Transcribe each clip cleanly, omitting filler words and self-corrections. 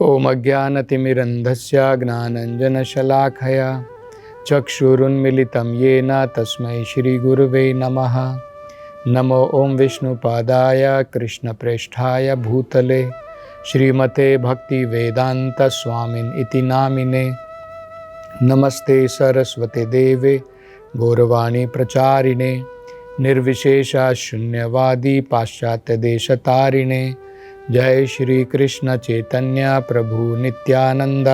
ओम अज्ञानतिमिरन्धस्य ज्ञानञ्जनशलाखया चक्षुरुन्मिलितं येन तस्मै श्रीगुरुवे नमः। नमो ओम विष्णुपादाय कृष्णप्रेष्ठाय भूतले श्रीमते भक्तिवेदांत स्वामिन् इति नामिने। नमस्ते सरस्वते देवे गौरवाणी प्रचारिणे निर्विशेषा शून्यवादी पाश्चात्य देशतारिणे। जय श्री कृष्ण चैतन्य प्रभु नित्यानंद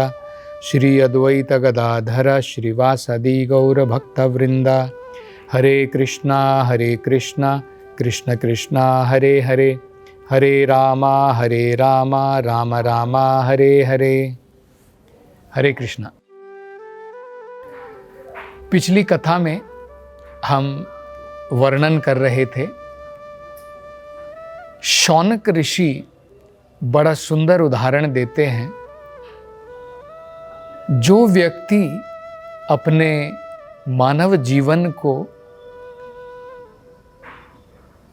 श्री अद्वैत गदाधर श्रीवासदि गौर भक्तवृंदा। हरे कृष्णा कृष्ण कृष्णा हरे हरे, हरे राम राम राम हरे हरे। हरे कृष्णा। पिछली कथा में हम वर्णन कर रहे थे, शौनक ऋषि बड़ा सुंदर उदाहरण देते हैं। जो व्यक्ति अपने मानव जीवन को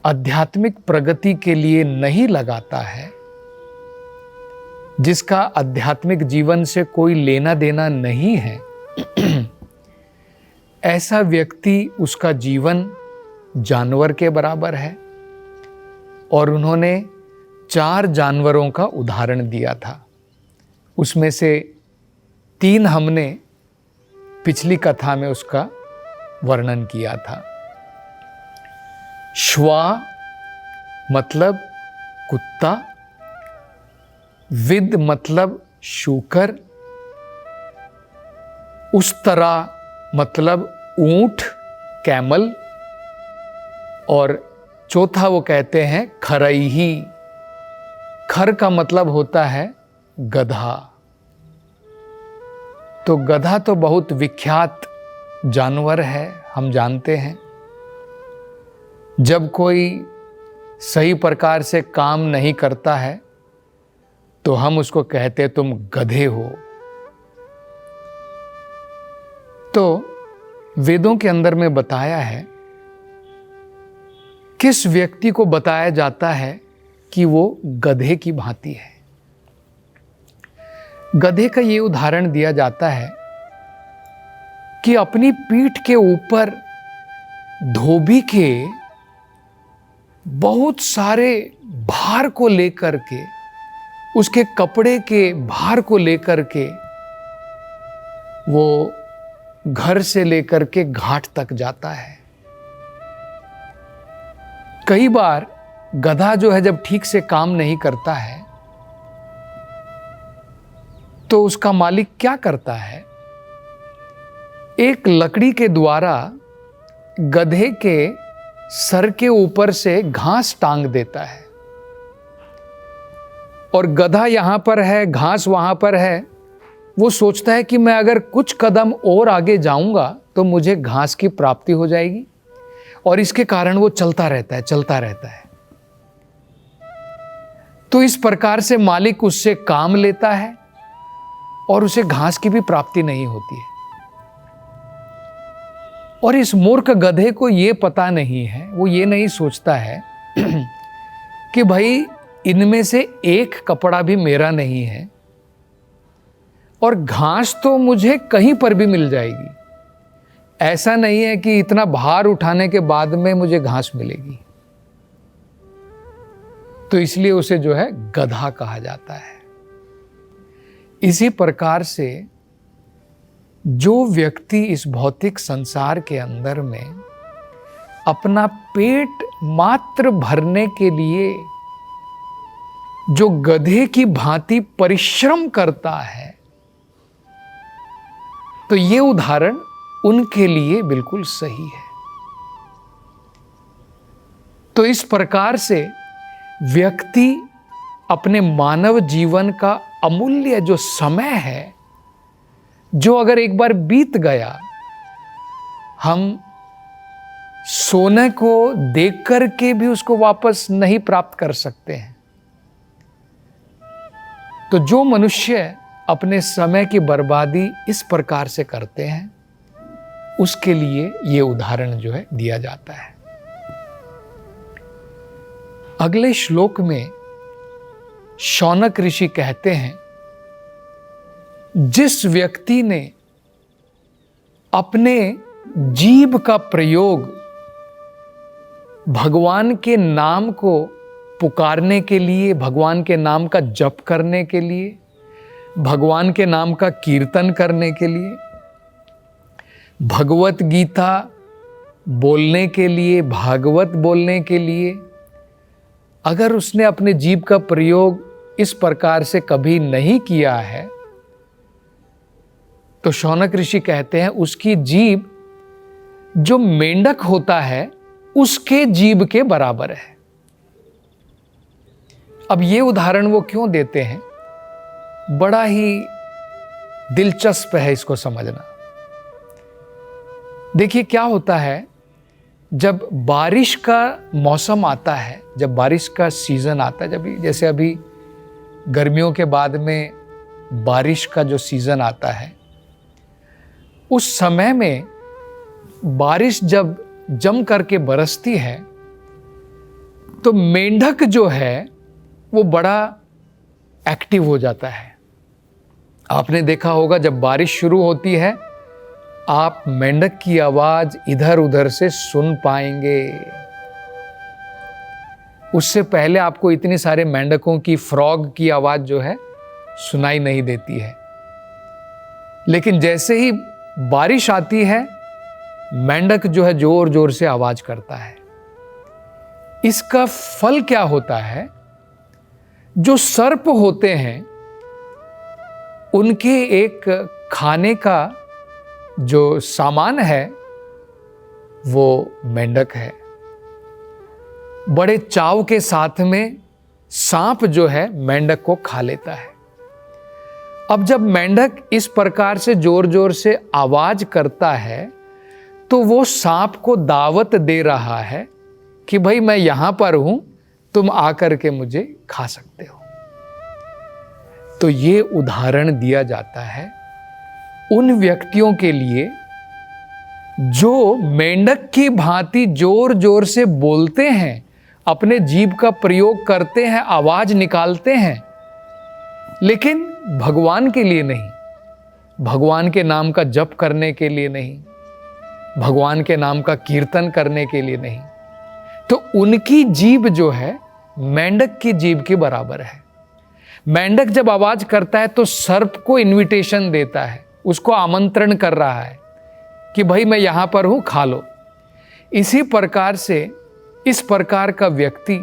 आध्यात्मिक प्रगति के लिए नहीं लगाता है, जिसका आध्यात्मिक जीवन से कोई लेना देना नहीं है, ऐसा व्यक्ति, उसका जीवन जानवर के बराबर है। और उन्होंने 4 जानवरों का उदाहरण दिया था। उसमें से 3 हमने पिछली कथा में उसका वर्णन किया था। श्वा मतलब कुत्ता, विद मतलब शूकर, उस्तरा मतलब ऊंट कैमल, और चौथा वो कहते हैं खरई। खर का मतलब होता है गधा। तो गधा तो बहुत विख्यात जानवर है, हम जानते हैं। जब कोई सही प्रकार से काम नहीं करता है तो हम उसको कहते तुम गधे हो। तो वेदों के अंदर में बताया है, किस व्यक्ति को बताया जाता है कि वो गधे की भांति है। गधे का ये उदाहरण दिया जाता है कि अपनी पीठ के ऊपर धोबी के बहुत सारे भार को लेकर के, उसके कपड़े के भार को लेकर के वो घर से लेकर के घाट तक जाता है। कई बार गधा जो है जब ठीक से काम नहीं करता है तो उसका मालिक क्या करता है, एक लकड़ी के द्वारा गधे के सर के ऊपर से घास टांग देता है। और गधा यहां पर है, घास वहां पर है। वो सोचता है कि मैं अगर कुछ कदम और आगे जाऊंगा तो मुझे घास की प्राप्ति हो जाएगी, और इसके कारण वो चलता रहता है। तो इस प्रकार से मालिक उससे काम लेता है और उसे घास की भी प्राप्ति नहीं होती है। और इस मूर्ख गधे को ये पता नहीं है, वो ये नहीं सोचता है कि भाई इनमें से एक कपड़ा भी मेरा नहीं है और घास तो मुझे कहीं पर भी मिल जाएगी। ऐसा नहीं है कि इतना भार उठाने के बाद में मुझे घास मिलेगी। तो इसलिए उसे जो है गधा कहा जाता है। इसी प्रकार से जो व्यक्ति इस भौतिक संसार के अंदर में अपना पेट मात्र भरने के लिए जो गधे की भांति परिश्रम करता है, तो ये उदाहरण उनके लिए बिल्कुल सही है। तो इस प्रकार से व्यक्ति अपने मानव जीवन का अमूल्य जो समय है, जो अगर एक बार बीत गया, हम सोने को देख कर के भी उसको वापस नहीं प्राप्त कर सकते हैं। तो जो मनुष्य अपने समय की बर्बादी इस प्रकार से करते हैं, उसके लिए ये उदाहरण जो है दिया जाता है। अगले श्लोक में शौनक ऋषि कहते हैं जिस व्यक्ति ने अपने जीभ का प्रयोग भगवान के नाम को पुकारने के लिए, भगवान के नाम का जप करने के लिए, भगवान के नाम का कीर्तन करने के लिए, भगवत गीता बोलने के लिए, भागवत बोलने के लिए, अगर उसने अपने जीभ का प्रयोग इस प्रकार से कभी नहीं किया है, तो शौनक ऋषि कहते हैं उसकी जीभ जो मेंढक होता है उसके जीभ के बराबर है। अब ये उदाहरण वो क्यों देते हैं, बड़ा ही दिलचस्प है इसको समझना। देखिए क्या होता है, जब बारिश का मौसम आता है, जब बारिश का सीजन आता है, जब जैसे अभी गर्मियों के बाद में बारिश का जो सीजन आता है, उस समय में बारिश जब जम करके बरसती है तो मेंढक जो है वो बड़ा एक्टिव हो जाता है। आपने देखा होगा जब बारिश शुरू होती है आप मेंढक की आवाज इधर उधर से सुन पाएंगे। उससे पहले आपको इतनी सारे मेंढकों की, फ्रॉग की आवाज जो है सुनाई नहीं देती है। लेकिन जैसे ही बारिश आती है मेंढक जो है जोर जोर से आवाज करता है। इसका फल क्या होता है, जो सर्प होते हैं उनके एक खाने का जो सामान है वो मेंढक है। बड़े चाव के साथ में सांप जो है मेंढक को खा लेता है। अब जब मेंढक इस प्रकार से जोर जोर से आवाज करता है तो वो सांप को दावत दे रहा है कि भाई मैं यहां पर हूं, तुम आकर के मुझे खा सकते हो। तो ये उदाहरण दिया जाता है उन व्यक्तियों के लिए जो मेंढक की भांति जोर जोर से बोलते हैं, अपने जीभ का प्रयोग करते हैं, आवाज निकालते हैं, लेकिन भगवान के लिए नहीं, भगवान के नाम का जप करने के लिए नहीं, भगवान के नाम का कीर्तन करने के लिए नहीं। तो उनकी जीभ जो है मेंढक की जीभ के बराबर है। मेंढक जब आवाज करता है तो सर्प को इनविटेशन देता है, उसको आमंत्रण कर रहा है कि भाई मैं यहां पर हूं, खा लो। इसी प्रकार से इस प्रकार का व्यक्ति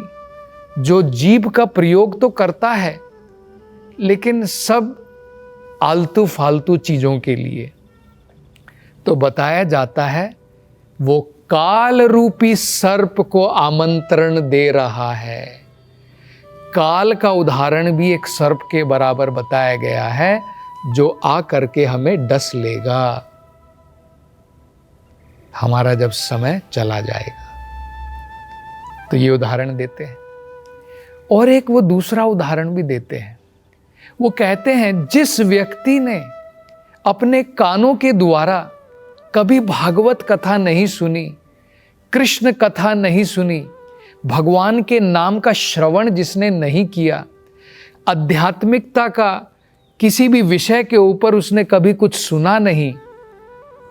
जो जीभ का प्रयोग तो करता है लेकिन सब आलतू फालतू चीजों के लिए, तो बताया जाता है वो काल रूपी सर्प को आमंत्रण दे रहा है। काल का उदाहरण भी एक सर्प के बराबर बताया गया है जो आ करके हमें डस लेगा हमारा जब समय चला जाएगा। तो ये उदाहरण देते हैं। और एक वो दूसरा उदाहरण भी देते हैं। वो कहते हैं जिस व्यक्ति ने अपने कानों के द्वारा कभी भागवत कथा नहीं सुनी, कृष्ण कथा नहीं सुनी, भगवान के नाम का श्रवण जिसने नहीं किया, आध्यात्मिकता का किसी भी विषय के ऊपर उसने कभी कुछ सुना नहीं,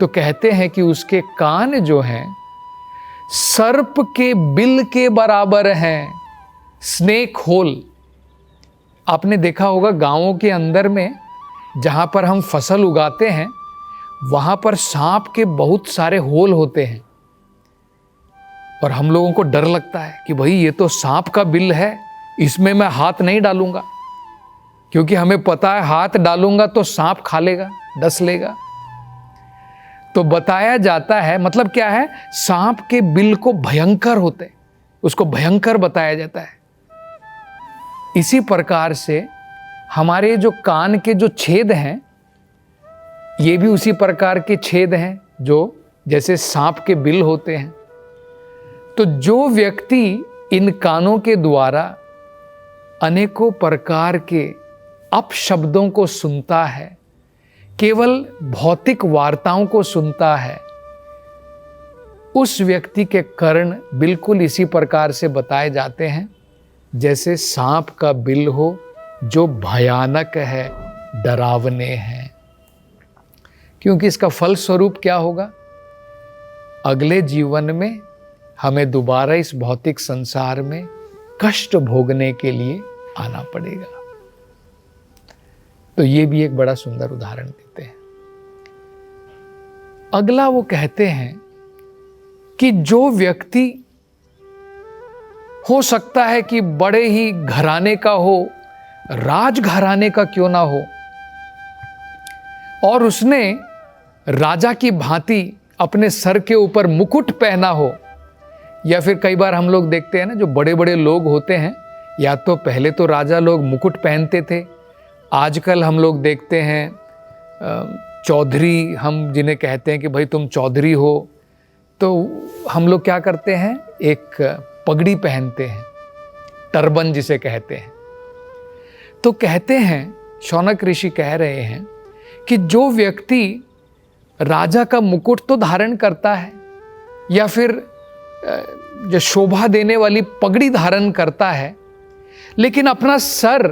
तो कहते हैं कि उसके कान जो हैं सर्प के बिल के बराबर हैं, स्नेक होल। आपने देखा होगा गांवों के अंदर में जहां पर हम फसल उगाते हैं वहां पर सांप के बहुत सारे होल होते हैं और हम लोगों को डर लगता है कि भाई ये तो सांप का बिल है, इसमें मैं हाथ नहीं डालूंगा, क्योंकि हमें पता है हाथ डालूंगा तो सांप खा लेगा, डस लेगा। तो बताया जाता है, मतलब क्या है, सांप के बिल को भयंकर होते, उसको भयंकर बताया जाता है। इसी प्रकार से हमारे जो कान के जो छेद हैं ये भी उसी प्रकार के छेद हैं जो जैसे सांप के बिल होते हैं। तो जो व्यक्ति इन कानों के द्वारा अनेकों प्रकार के अपशब्दों को सुनता है, केवल भौतिक वार्ताओं को सुनता है, उस व्यक्ति के कर्ण बिल्कुल इसी प्रकार से बताए जाते हैं जैसे सांप का बिल हो जो भयानक है, डरावने हैं, क्योंकि इसका फल स्वरूप क्या होगा? अगले जीवन में हमें दोबारा इस भौतिक संसार में कष्ट भोगने के लिए आना पड़ेगा। तो ये भी एक बड़ा सुंदर उदाहरण देते हैं। अगला वो कहते हैं कि जो व्यक्ति हो सकता है कि बड़े ही घराने का हो, राजघराने का क्यों ना हो, और उसने राजा की भांति अपने सर के ऊपर मुकुट पहना हो, या फिर कई बार हम लोग देखते हैं ना, जो बड़े बड़े लोग होते हैं, या तो पहले तो राजा लोग मुकुट पहनते थे, आजकल हम लोग देखते हैं चौधरी, हम जिन्हें कहते हैं कि भाई तुम चौधरी हो, तो हम लोग क्या करते हैं, एक पगड़ी पहनते हैं, टर्बन जिसे कहते हैं। तो कहते हैं, शौनक ऋषि कह रहे हैं कि जो व्यक्ति राजा का मुकुट तो धारण करता है, या फिर जो शोभा देने वाली पगड़ी धारण करता है, लेकिन अपना सर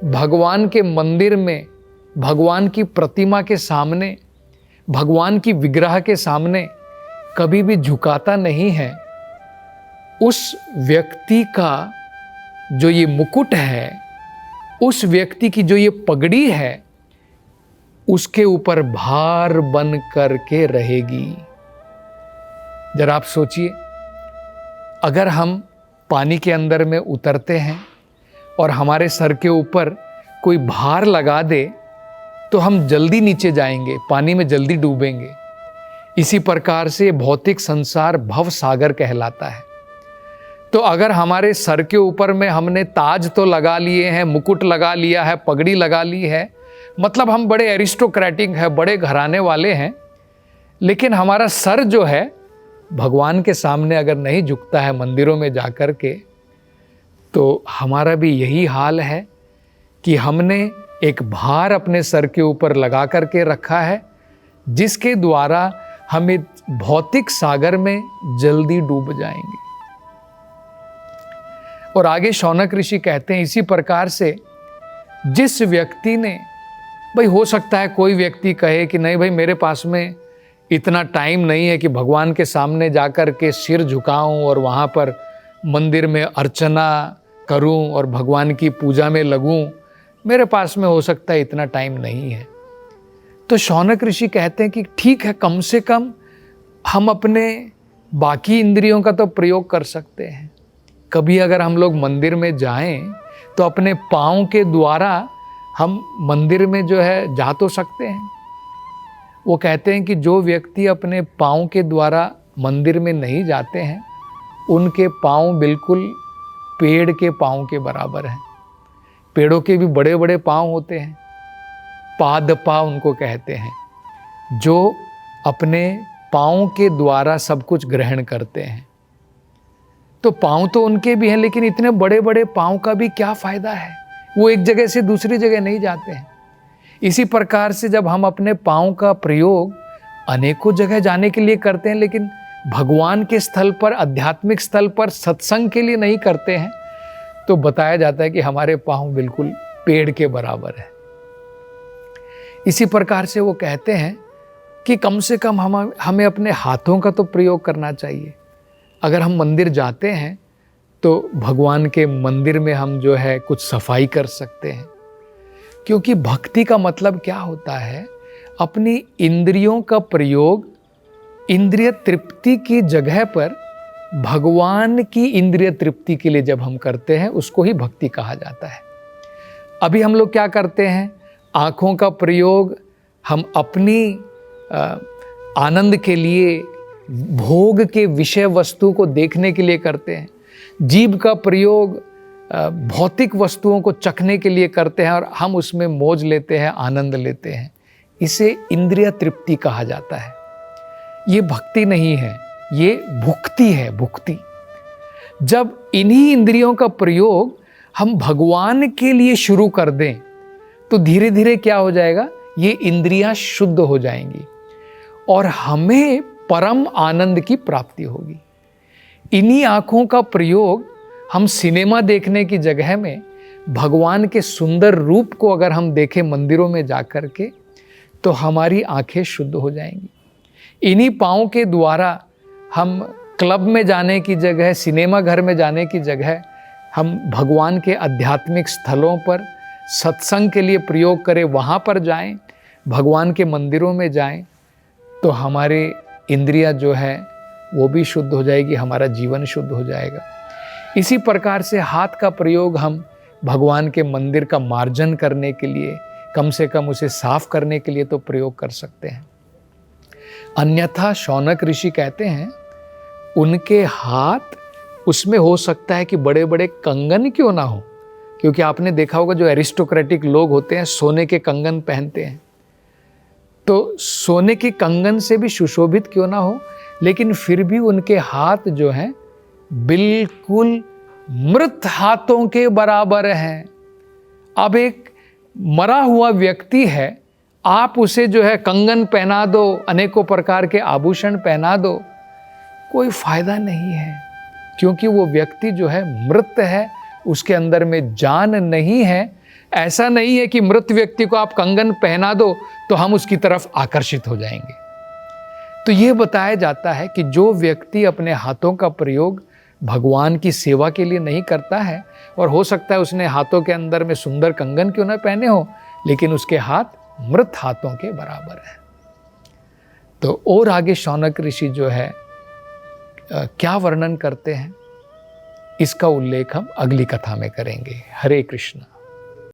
भगवान के मंदिर में, भगवान की प्रतिमा के सामने, भगवान की विग्रह के सामने कभी भी झुकाता नहीं है, उस व्यक्ति का जो ये मुकुट है, उस व्यक्ति की जो ये पगड़ी है, उसके ऊपर भार बन करके रहेगी। जरा आप सोचिए, अगर हम पानी के अंदर में उतरते हैं और हमारे सर के ऊपर कोई भार लगा दे, तो हम जल्दी नीचे जाएंगे, पानी में जल्दी डूबेंगे। इसी प्रकार से भौतिक संसार भव सागर कहलाता है। तो अगर हमारे सर के ऊपर में हमने ताज तो लगा लिए हैं, मुकुट लगा लिया है, पगड़ी लगा ली है, मतलब हम बड़े एरिस्टोक्रेटिक हैं, बड़े घराने वाले हैं, लेकिन हमारा सर जो है भगवान के सामने अगर नहीं झुकता है मंदिरों में जाकर के, तो हमारा भी यही हाल है कि हमने एक भार अपने सर के ऊपर लगा करके रखा है, जिसके द्वारा हम इस भौतिक सागर में जल्दी डूब जाएंगे। और आगे शौनक ऋषि कहते हैं, इसी प्रकार से जिस व्यक्ति ने, भाई हो सकता है कोई व्यक्ति कहे कि नहीं भाई मेरे पास में इतना टाइम नहीं है कि भगवान के सामने जाकर के सिर झुकाऊं और वहाँ पर मंदिर में अर्चना करूं और भगवान की पूजा में लगूं, मेरे पास में हो सकता है इतना टाइम नहीं है। तो शौनक ऋषि कहते हैं कि ठीक है, कम से कम हम अपने बाकी इंद्रियों का तो प्रयोग कर सकते हैं। कभी अगर हम लोग मंदिर में जाएं तो अपने पाँव के द्वारा हम मंदिर में जो है जा तो सकते हैं। वो कहते हैं कि जो व्यक्ति अपने पाँव के द्वारा मंदिर में नहीं जाते हैं, उनके पाँव बिल्कुल पेड़ के पाँव के बराबर हैं। पेड़ों के भी बड़े बड़े पाँव होते हैं, पादपा उनको कहते हैं, जो अपने पाँव के द्वारा सब कुछ ग्रहण करते हैं। तो पाँव तो उनके भी हैं, लेकिन इतने बड़े बड़े पाँव का भी क्या फ़ायदा है, वो एक जगह से दूसरी जगह नहीं जाते हैं। इसी प्रकार से जब हम अपने पाँव का प्रयोग अनेकों जगह जाने के लिए करते हैं, लेकिन भगवान के स्थल पर, आध्यात्मिक स्थल पर सत्संग के लिए नहीं करते हैं, तो बताया जाता है कि हमारे पाँव बिल्कुल पेड़ के बराबर है। इसी प्रकार से वो कहते हैं कि कम से कम हमें अपने हाथों का तो प्रयोग करना चाहिए। अगर हम मंदिर जाते हैं तो भगवान के मंदिर में हम जो है कुछ सफाई कर सकते हैं, क्योंकि भक्ति का मतलब क्या होता है, अपनी इंद्रियों का प्रयोग इंद्रिय तृप्ति की जगह पर भगवान की इंद्रिय तृप्ति के लिए जब हम करते हैं, उसको ही भक्ति कहा जाता है। अभी हम लोग क्या करते हैं, आँखों का प्रयोग हम अपनी आनंद के लिए, भोग के विषय वस्तु को देखने के लिए करते हैं। जीभ का प्रयोग भौतिक वस्तुओं को चखने के लिए करते हैं और हम उसमें मौज लेते हैं, आनंद लेते हैं। इसे इंद्रिय तृप्ति कहा जाता है। ये भक्ति नहीं है, ये भुक्ति है, भुक्ति। जब इन्हीं इंद्रियों का प्रयोग हम भगवान के लिए शुरू कर दें, तो धीरे धीरे क्या हो जाएगा, ये इंद्रियां शुद्ध हो जाएंगी और हमें परम आनंद की प्राप्ति होगी। इन्हीं आँखों का प्रयोग हम सिनेमा देखने की जगह में भगवान के सुंदर रूप को अगर हम देखें मंदिरों में जाकर के, तो हमारी आंखें शुद्ध हो जाएंगी। इन्हीं पाँव के द्वारा हम क्लब में जाने की जगह, सिनेमा घर में जाने की जगह, हम भगवान के आध्यात्मिक स्थलों पर सत्संग के लिए प्रयोग करें, वहाँ पर जाएं, भगवान के मंदिरों में जाएं, तो हमारे इंद्रियां जो है वो भी शुद्ध हो जाएगी, हमारा जीवन शुद्ध हो जाएगा। इसी प्रकार से हाथ का प्रयोग हम भगवान के मंदिर का मार्जन करने के लिए, कम से कम उसे साफ करने के लिए तो प्रयोग कर सकते हैं। अन्यथा शौनक ऋषि कहते हैं उनके हाथ, उसमें हो सकता है कि बड़े बड़े कंगन क्यों ना हो, क्योंकि आपने देखा होगा जो एरिस्टोक्रेटिक लोग होते हैं सोने के कंगन पहनते हैं, तो सोने के कंगन से भी सुशोभित क्यों ना हो, लेकिन फिर भी उनके हाथ जो हैं बिल्कुल मृत हाथों के बराबर हैं। अब एक मरा हुआ व्यक्ति है, आप उसे जो है कंगन पहना दो, अनेकों प्रकार के आभूषण पहना दो, कोई फायदा नहीं है, क्योंकि वो व्यक्ति जो है मृत है, उसके अंदर में जान नहीं है। ऐसा नहीं है कि मृत व्यक्ति को आप कंगन पहना दो तो हम उसकी तरफ आकर्षित हो जाएंगे। तो ये बताया जाता है कि जो व्यक्ति अपने हाथों का प्रयोग भगवान की सेवा के लिए नहीं करता है, और हो सकता है उसने हाथों के अंदर में सुंदर कंगन क्यों ना पहने हो, लेकिन उसके हाथ मृत हाथों के बराबर है। तो और आगे शौनक ऋषि जो है क्या वर्णन करते हैं, इसका उल्लेख हम अगली कथा में करेंगे। हरे कृष्ण।